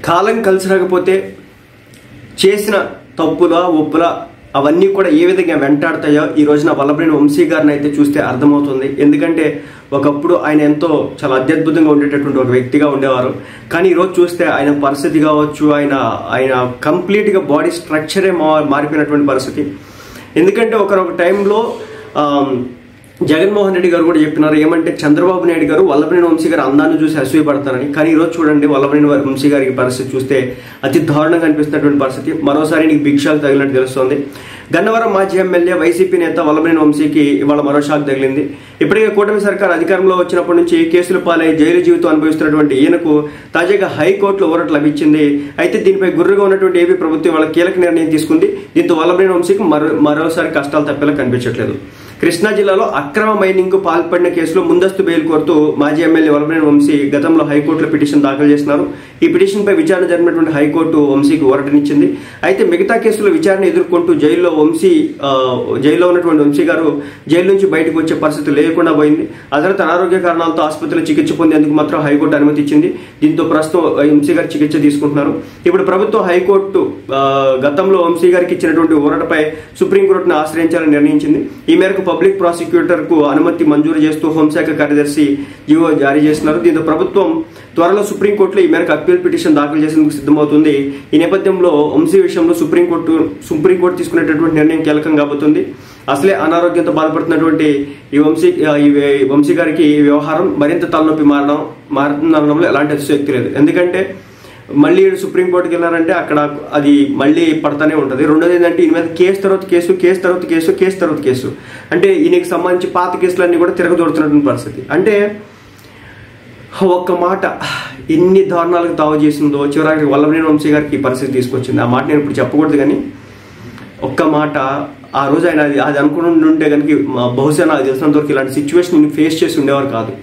కాలం కలిసి రాకపోతే చేసిన తప్పుల ఒప్పుల అవన్నీ కూడా ఏ విధంగా వెంటాడతాయో ఈ రోజున వల్లభనేని వంశీ గారిని అయితే చూస్తే అర్థమవుతుంది. ఎందుకంటే ఒకప్పుడు ఆయన ఎంతో చాలా అత్యద్భుతంగా ఉండేటటువంటి ఒక వ్యక్తిగా ఉండేవారు. కానీ ఈరోజు చూస్తే ఆయన పరిస్థితి కావచ్చు, ఆయన కంప్లీట్గా బాడీ స్ట్రక్చరే మారిపోయినటువంటి పరిస్థితి. ఎందుకంటే ఒకనొక టైంలో జగన్మోహన్ రెడ్డి గారు కూడా చెప్పినారు ఏమంటే చంద్రబాబు నాయుడు గారు వల్లభనేని వంశీ గారు అందాన్ని చూసి అసూయపడతారని. కానీ ఈరోజు చూడండి వల్లభనేని వంశీ గారికి పరిస్థితి చూస్తే అతి దారుణంగా అనిపిస్తున్నటువంటి పరిస్థితి. మరోసారి నీకు బిగ్ షాక్ తగిలినట్టు తెలుస్తోంది. గన్నవరం మాజీ ఎమ్మెల్యే వైసీపీ నేత వల్లభనేని వంశీకి ఇవాళ మరో షాక్ తగిలింది. ఇప్పటికే కూటమి సర్కార్ అధికారంలో వచ్చినప్పటి నుంచి కేసుల పాలై జైలు జీవితం అనుభవిస్తున్నటువంటి ఈయనకు తాజాగా హైకోర్టులో ఊరట లభించింది. అయితే దీనిపై గుర్రుగా ఉన్నటువంటి ఏపీ ప్రభుత్వం వాళ్ళ కీలక నిర్ణయం తీసుకుంది. దీంతో వల్లభనేని వంశీకి మరోసారి కష్టాలు తప్పేలా కనిపించట్లేదు. కృష్ణా జిల్లాలో అక్రమ మైనింగ్ కు పాల్పడిన కేసులో ముందస్తు బెయిల్ కోరుతూ మాజీ ఎమ్మెల్యే వల్లభనేని వంశీ గతంలో హైకోర్టులో పిటిషన్ దాఖలు చేస్తున్నారు. ఈ పిటిషన్ పై విచారణ జరిగినటువంటి హైకోర్టు వంశీకి ఊరటనిచ్చింది. అయితే మిగతా కేసుల విచారణ ఎదుర్కొంటూ జైల్లో ఉన్నటువంటి వంశీ గారు జైలు నుంచి బయటకు వచ్చే పరిస్థితి లేకుండా పోయింది. ఆ తర్వాత అనారోగ్య కారణాలతో ఆసుపత్రిలో చికిత్స పొందేందుకు మాత్రం హైకోర్టు అనుమతి ఇచ్చింది. దీంతో ప్రస్తుతం వంశీ గారు చికిత్స తీసుకుంటున్నారు. ఇప్పుడు ప్రభుత్వం హైకోర్టు గతంలో వంశీ గారికి ఇచ్చినటువంటి ఊరటపై సుప్రీంకోర్టును ఆశ్రయించాలని నిర్ణయించింది. ఈ మేరకు పబ్లిక్ ప్రాసిక్యూటర్ కు అనుమతి మంజూరు చేస్తూ హోంశాఖ కార్యదర్శి జీవో జారీ చేస్తున్నారు. దీంతో ప్రభుత్వం త్వరలో సుప్రీంకోర్టులో ఈ మేరకు అప్పీల్ పిటిషన్ దాఖలు చేసేందుకు సిద్ధమవుతుంది. ఈ నేపథ్యంలో వంశీ విషయంలో సుప్రీంకోర్టు తీసుకునేటటువంటి నిర్ణయం కీలకం కాబోతుంది. అసలే అనారోగ్యంతో బాధపడుతున్నటువంటి ఈ వంశీ గారికి ఈ వ్యవహారం మరింత తలనొప్పి మారుతుందనడంలో ఎలాంటి అతిశయోక్తి లేదు. ఎందుకంటే మళ్ళీ సుప్రీంకోర్టుకి వెళ్ళారంటే అక్కడ అది మళ్ళీ పడతానే ఉంటుంది. రెండోది ఏంటంటే ఈయన మీద కేసు తర్వాత కేసు అంటే ఈయనకి సంబంధించి పాత కేసులన్నీ కూడా తిరగదోడుతున్నటువంటి పరిస్థితి. అంటే ఒక్క మాట ఎన్ని దారుణాలకు తావు చేసిందో చివరికి వల్లభనేని వంశీ గారికి ఈ పరిస్థితి తీసుకొచ్చింది. ఆ మాట నేను ఇప్పుడు చెప్పకూడదు, కానీ ఒక్క మాట ఆ రోజు ఆయన అది అనుకుని ఉంటే కనుక బహుశా నాకు తెలిసినంత వరకు ఇలాంటి సిచ్యువేషన్ ఫేస్ చేసి ఉండేవారు కాదు.